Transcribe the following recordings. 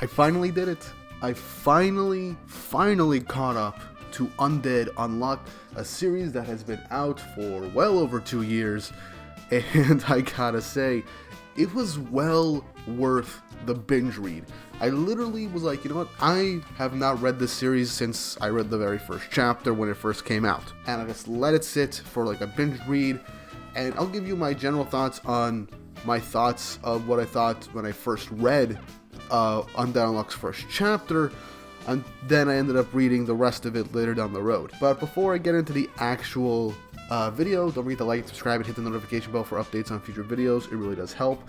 I finally did it. I finally caught up to Undead Unluck, a series that has been out for well over 2 years, and I gotta say, it was well worth the binge read. I literally was like, you know what, I have not read this series since I read the very first chapter when it first came out, and I just let it sit for like a binge read, and I'll give you my general thoughts on my thoughts of what I thought when I first read Undead Unluck's first chapter, and then I ended up reading the rest of it later down the road. But before I get into the actual video, don't forget to like, subscribe, and hit the notification bell for updates on future videos. It really does help.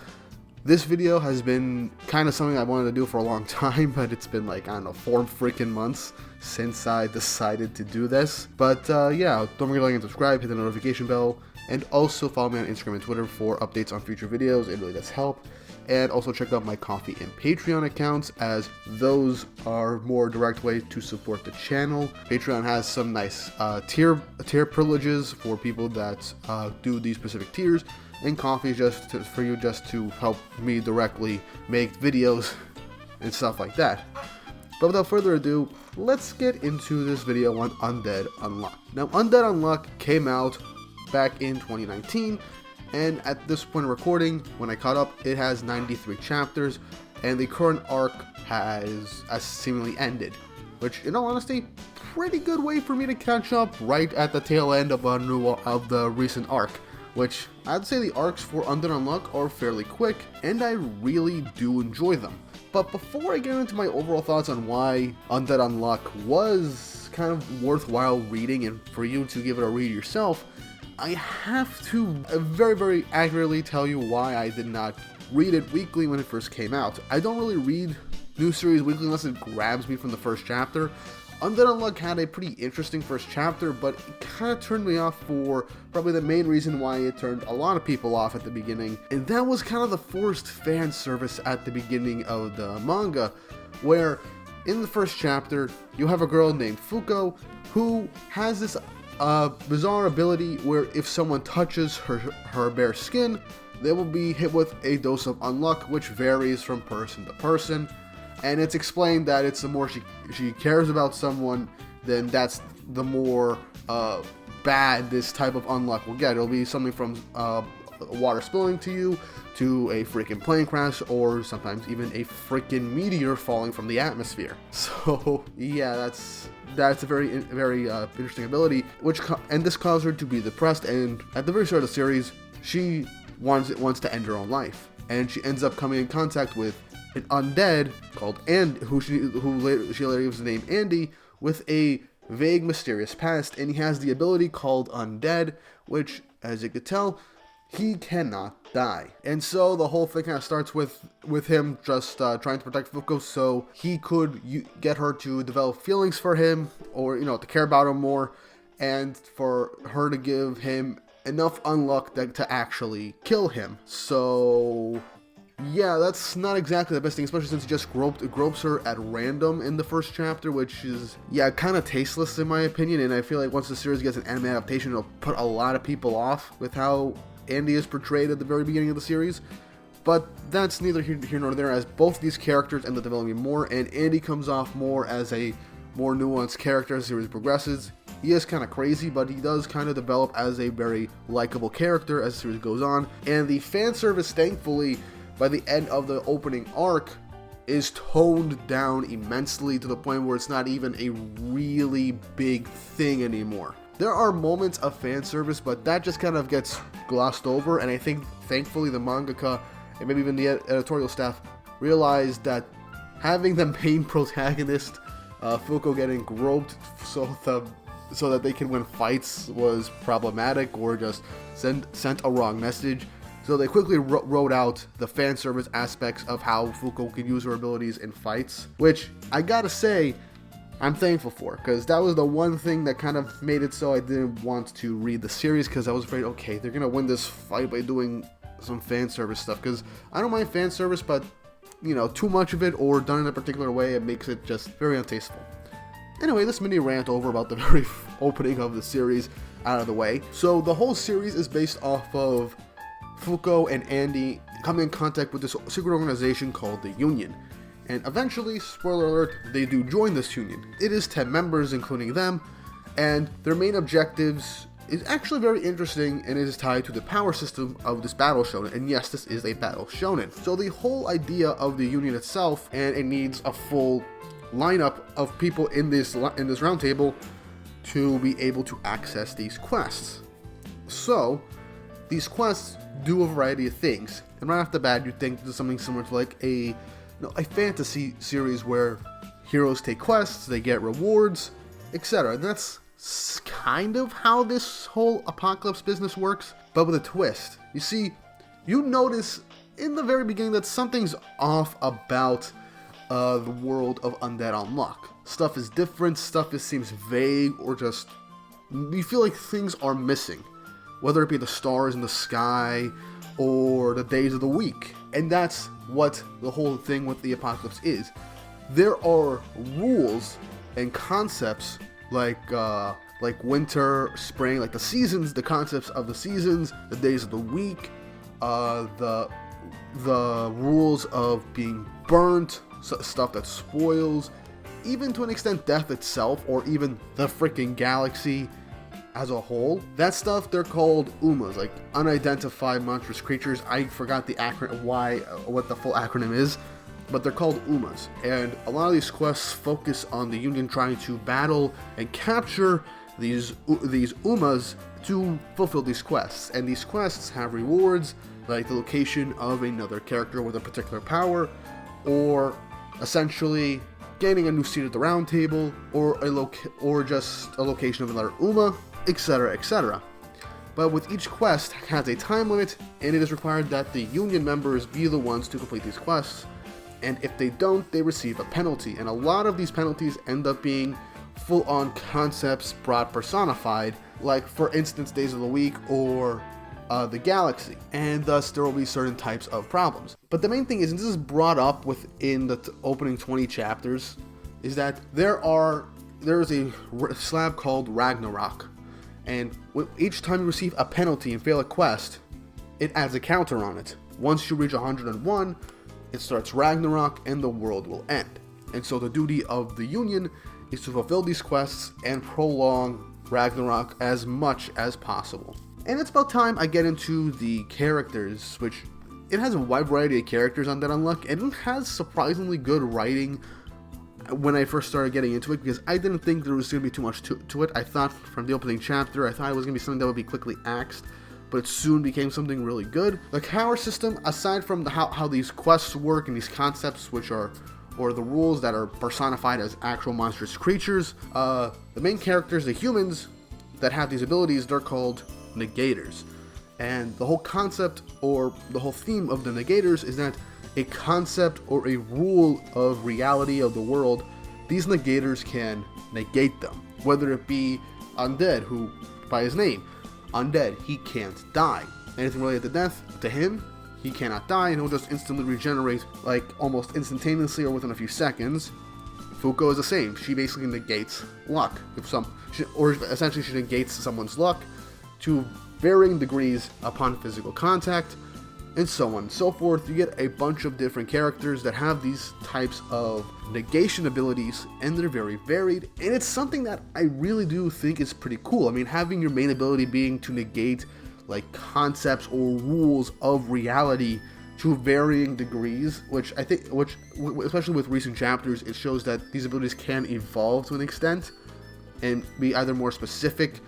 This video has been kind of something I wanted to do for a long time, but it's been like, I don't know, 4 freaking months since I decided to do this. But yeah, don't forget to like and subscribe, hit the notification bell, and also follow me on Instagram and Twitter for updates on future videos. It really does help. And also check out my Ko-fi and Patreon accounts, as those are more direct ways to support the channel. Patreon has some nice tier privileges for people that do these specific tiers, and Ko-fi is just for you just to help me directly make videos and stuff like that. But without further ado, let's get into this video on Undead Unluck. Now, Undead Unluck came out back in 2019. And at this point of recording, when I caught up, it has 93 chapters, and the current arc has seemingly ended. Which, in all honesty, pretty good way for me to catch up right at the tail end of the recent arc. Which, I'd say the arcs for Undead Unluck are fairly quick, and I really do enjoy them. But before I get into my overall thoughts on why Undead Unluck was kind of worthwhile reading, and for you to give it a read yourself, I have to very, very accurately tell you why I did not read it weekly when it first came out. I don't really read new series weekly unless it grabs me from the first chapter. Undead Unluck had a pretty interesting first chapter, but it kind of turned me off for probably the main reason why it turned a lot of people off at the beginning, and that was kind of the forced fan service at the beginning of the manga, where in the first chapter, you have a girl named Fuko who has this bizarre ability where if someone touches her bare skin, they will be hit with a dose of unluck, which varies from person to person. And it's explained that it's the more she cares about someone, then that's the more bad this type of unluck will get. It'll be something from water spilling to you, to a freaking plane crash, or sometimes even a freaking meteor falling from the atmosphere. So yeah, that's a very interesting ability, and this caused her to be depressed, and at the very start of the series, she wants to end her own life, and she ends up coming in contact with an undead called who she later gives the name Andy, with a vague, mysterious past, and he has the ability called Undead, which, as you could tell, he cannot die. And so the whole thing kind of starts with him just trying to protect Fuko so he could get her to develop feelings for him, or, you know, to care about him more, and for her to give him enough unluck to actually kill him. So yeah, that's not exactly the best thing, especially since he just gropes her at random in the first chapter, which is, yeah, kind of tasteless in my opinion, and I feel like once the series gets an anime adaptation, it'll put a lot of people off with how Andy is portrayed at the very beginning of the series. But that's neither here nor there, as both these characters end up developing more, and Andy comes off more as a more nuanced character as the series progresses. He is kind of crazy, but he does kind of develop as a very likable character as the series goes on, and the fan service, thankfully, by the end of the opening arc, is toned down immensely to the point where it's not even a really big thing anymore. There are moments of fan service, but that just kind of gets glossed over, and I think, thankfully, the mangaka, and maybe even the editorial staff, realized that having the main protagonist, Fuko, getting groped so that they can win fights was problematic, or just sent a wrong message. So they quickly wrote out the fan service aspects of how Fuko could use her abilities in fights, which I gotta say, I'm thankful for, because that was the one thing that kind of made it so I didn't want to read the series, because I was afraid, okay, they're going to win this fight by doing some fan service stuff, because I don't mind fan service, but, you know, too much of it or done in a particular way, it makes it just very untasteful. Anyway, this mini rant over about the very opening of the series out of the way. So the whole series is based off of Fuko and Andy coming in contact with this secret organization called the Union. And eventually, spoiler alert, they do join this union. It is 10 members, including them, and their main objectives is actually very interesting, and it is tied to the power system of this battle shonen. And yes, this is a battle shonen. So the whole idea of the union itself, and it needs a full lineup of people in this round table to be able to access these quests. So these quests do a variety of things, and right off the bat, you think there's something similar to like a fantasy series where heroes take quests, they get rewards, etc. And that's kind of how this whole apocalypse business works, but with a twist. You see, you notice in the very beginning that something's off about the world of Undead Unluck. Stuff is different, seems vague, or just you feel like things are missing, whether it be the stars in the sky or the days of the week. And that's what the whole thing with the apocalypse is. There are rules and concepts like winter, spring, like the seasons, the concepts of the seasons, the days of the week, the rules of being burnt, stuff that spoils, even to an extent death itself, or even the freaking galaxy as a whole. That stuff, they're called UMAs, like unidentified monstrous creatures. I forgot the acronym, what the full acronym is, but they're called UMAs. And a lot of these quests focus on the Union trying to battle and capture these UMAs to fulfill these quests. And these quests have rewards, like the location of another character with a particular power, or essentially gaining a new seat at the round table, or just a location of another UMA, etc., etc. But with each quest has a time limit, and it is required that the Union members be the ones to complete these quests, and if they don't, they receive a penalty. And a lot of these penalties end up being full-on concepts brought personified, like for instance Days of the Week or the Galaxy, and thus there will be certain types of problems. But the main thing is, and this is brought up within the opening 20 chapters, is that there is a slab called Ragnarok, and each time you receive a penalty and fail a quest, it adds a counter on it. Once you reach 101, it starts Ragnarok and the world will end. And so the duty of the Union is to fulfill these quests and prolong Ragnarok as much as possible. And it's about time I get into the characters, which it has a wide variety of characters on Undead Unluck, and it has surprisingly good writing when I first started getting into it, because I didn't think there was going to be too much to it. I thought from the opening chapter, I thought it was going to be something that would be quickly axed, but it soon became something really good. The power system, aside from how these quests work and these concepts, which are, or the rules that are personified as actual monstrous creatures, the main characters, the humans that have these abilities, they're called negators. And the whole concept, or the whole theme of the negators, is that a concept or a rule of reality of the world, these negators can negate them. Whether it be Undead, who, by his name, Undead, he can't die. Anything related to death, to him, he cannot die, and he'll just instantly regenerate, like almost instantaneously or within a few seconds. Fuko is the same. She basically negates luck. Or essentially she negates someone's luck to varying degrees upon physical contact, and so on and so forth. You get a bunch of different characters that have these types of negation abilities, and they're very varied, and it's something that I really do think is pretty cool. I mean, having your main ability being to negate like concepts or rules of reality to varying degrees, which especially with recent chapters, it shows that these abilities can evolve to an extent and be either more specific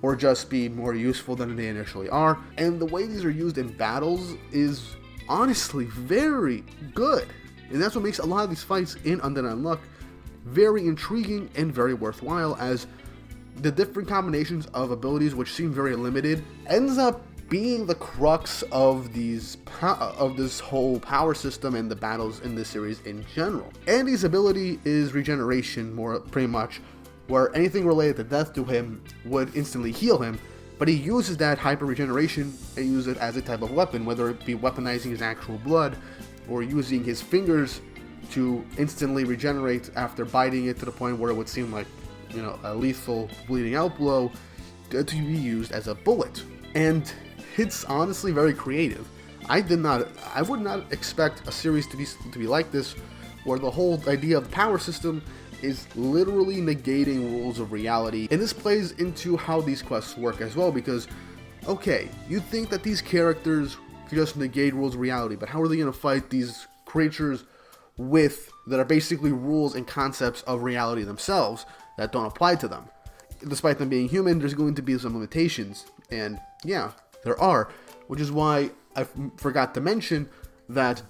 or just be more useful than they initially are. And the way these are used in battles is honestly very good. And that's what makes a lot of these fights in Undead Unluck very intriguing and very worthwhile, as the different combinations of abilities, which seem very limited, ends up being the crux of this whole power system and the battles in this series in general. Andy's ability is regeneration, pretty much, where anything related to death to him would instantly heal him, but he uses that hyper regeneration and uses it as a type of weapon, whether it be weaponizing his actual blood or using his fingers to instantly regenerate after biting it to the point where it would seem like, a lethal bleeding out blow, to be used as a bullet. And it's honestly very creative. I would not expect a series to be like this, where the whole idea of the power system is literally negating rules of reality. And this plays into how these quests work as well, because, okay, you think that these characters can just negate rules of reality, but how are they going to fight these creatures that are basically rules and concepts of reality themselves that don't apply to them? Despite them being human, there's going to be some limitations, and yeah, there are, which is why I forgot to mention that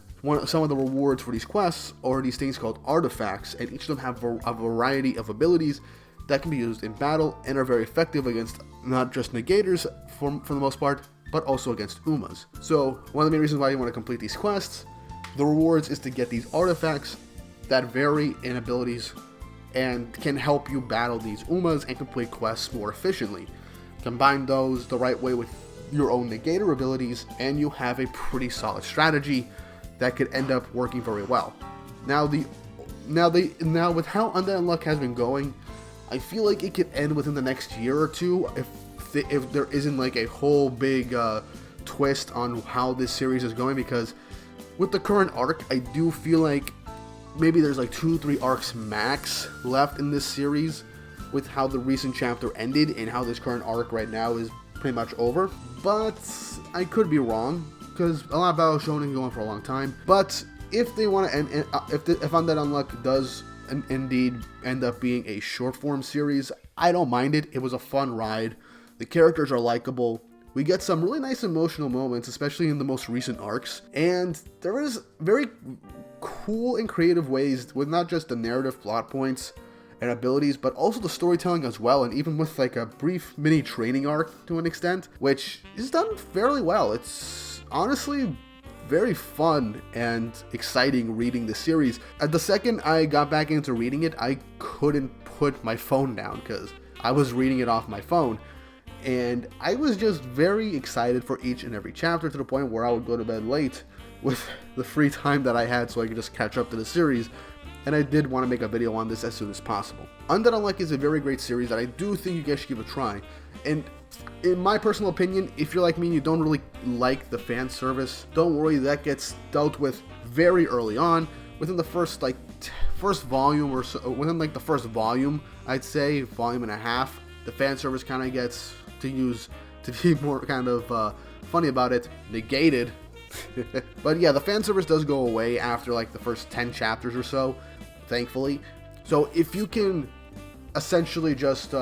some of the rewards for these quests are these things called artifacts, and each of them have a variety of abilities that can be used in battle and are very effective against not just negators for the most part, but also against Umas. So one of the main reasons why you want to complete these quests, the rewards, is to get these artifacts that vary in abilities and can help you battle these Umas and complete quests more efficiently. Combine those the right way with your own negator abilities, and you have a pretty solid strategy that could end up working very well. Now with how Undead Unluck has been going, I feel like it could end within the next year or two if there isn't like a whole big twist on how this series is going, because with the current arc, I do feel like maybe there's like 2-3 arcs max left in this series with how the recent chapter ended and how this current arc right now is pretty much over. But I could be wrong, because a lot of Battle Shonen is going for a long time. But if they want to end, if Undead Unluck does indeed end up being a short form series, I don't mind it. It was a fun ride. The characters are likable. We get some really nice emotional moments, especially in the most recent arcs. And there is very cool and creative ways with not just the narrative plot points and abilities, but also the storytelling as well, and even with like a brief mini training arc to an extent, which is done fairly well. It's honestly very fun and exciting reading the series. At the second I got back into reading it, I couldn't put my phone down because I was reading it off my phone, and I was just very excited for each and every chapter, to the point where I would go to bed late with the free time that I had so I could just catch up to the series. And I did want to make a video on this as soon as possible. Undead Unluck is a very great series that I do think you guys should give a try. And in my personal opinion, if you're like me and you don't really like the fan service, don't worry, that gets dealt with very early on. Within the first first volume or so, within like the first volume, I'd say volume and a half, the fan service kind of gets, to be more kind of funny about it, negated. But yeah, the fan service does go away after like the first 10 chapters or so, thankfully. So if you can essentially just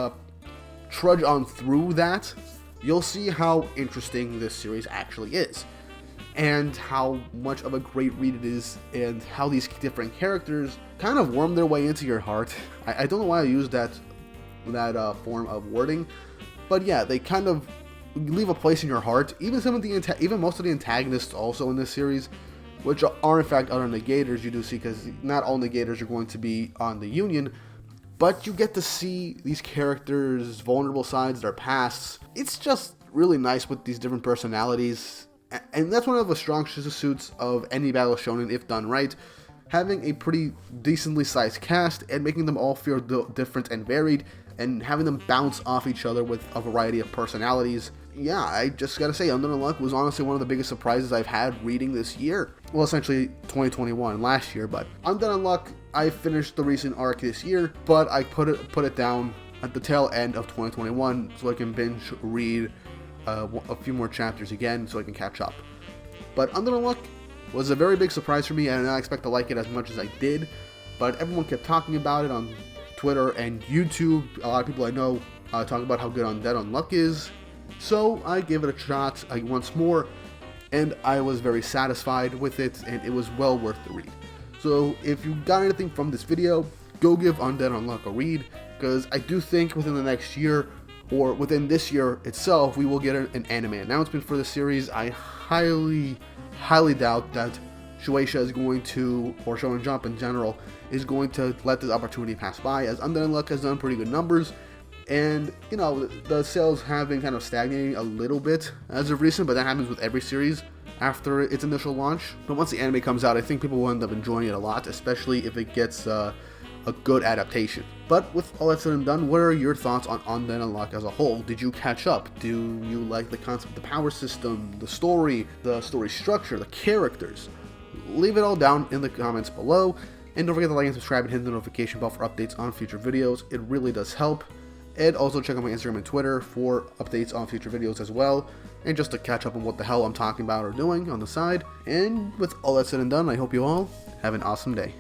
trudge on through that, you'll see how interesting this series actually is, and how much of a great read it is, and how these different characters kind of worm their way into your heart. I don't know why I used that form of wording, but yeah, they kind of leave a place in your heart. Even most of the antagonists also in this series, which are in fact other negators, you do see, because not all negators are going to be on the Union, but you get to see these characters' vulnerable sides, their pasts. It's just really nice with these different personalities, and that's one of the strong suits of any Battle Shonen if done right. Having a pretty decently sized cast and making them all feel different and varied, and having them bounce off each other with a variety of personalities. Yeah, I just gotta say, Undead Unluck was honestly one of the biggest surprises I've had reading this year. Well, essentially 2021, last year, but Undead Unluck, I finished the recent arc this year, but I put it down at the tail end of 2021 so I can binge read a few more chapters again so I can catch up. But Undead Unluck was a very big surprise for me, and I did not expect to like it as much as I did, but everyone kept talking about it on Twitter and YouTube. A lot of people I know talk about how good Undead Unluck is, so I gave it a shot once more, and I was very satisfied with it, and it was well worth the read. So if you got anything from this video, go give Undead Unluck a read, because I do think within the next year, or within this year itself, we will get an anime announcement for the series. I highly doubt that Shueisha is going to, or Shonen Jump in general, is going to let this opportunity pass by, as Undead Unluck has done pretty good numbers, and, you know, the sales have been kind of stagnating a little bit as of recent, but that happens with every series after its initial launch. But once the anime comes out, I think people will end up enjoying it a lot, especially if it gets a good adaptation. But with all that said and done, what are your thoughts on Undead Unluck as a whole? Did you catch up? Do you like the concept of the power system, the story structure, the characters? Leave it all down in the comments below. And don't forget to like and subscribe and hit the notification bell for updates on future videos. It really does help. And also check out my Instagram and Twitter for updates on future videos as well, and just to catch up on what the hell I'm talking about or doing on the side. And with all that said and done, I hope you all have an awesome day.